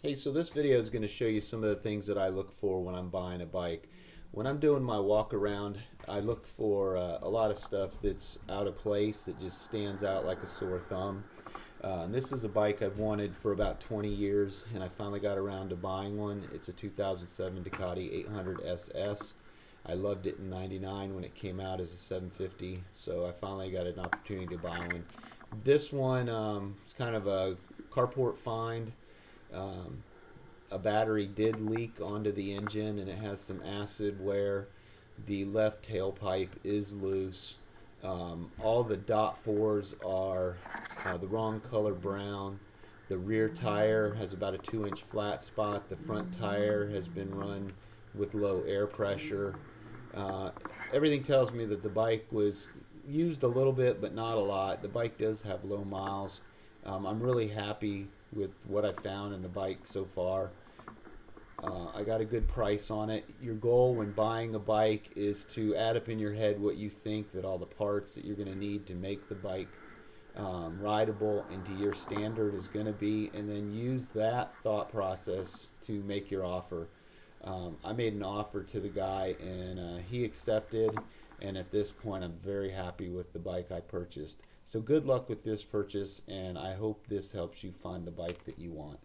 Hey, so this video is going to show you some of the things that I look for when I'm buying a bike. When I'm doing my walk around, I look for a lot of stuff that's out of place, that just stands out like a sore thumb. And this is a bike I've wanted for about 20 years, and I finally got around to buying one. It's a 2007 Ducati 800ss. I loved it in '99 when it came out as a 750, so I finally got an opportunity to buy one. This one is kind of a carport find. Um, a battery did leak onto the engine, and it has some acid wear. The left tailpipe is loose. All the dot fours are the wrong color brown. The rear tire has about a 2-inch flat spot. The front tire has been run with low air pressure. Uh, Everything tells me that the bike was used a little bit, but not a lot. The bike does have low miles. I'm really happy with what I found in the bike so far. I got a good price on it. Your goal when buying a bike is to add up in your head what you think that all the parts that you're going to need to make the bike rideable and to your standard is going to be, and then use that thought process to make your offer. I made an offer to the guy, and he accepted, and at this point I'm very happy with the bike I purchased. So good luck with this purchase, and I hope this helps you find the bike that you want.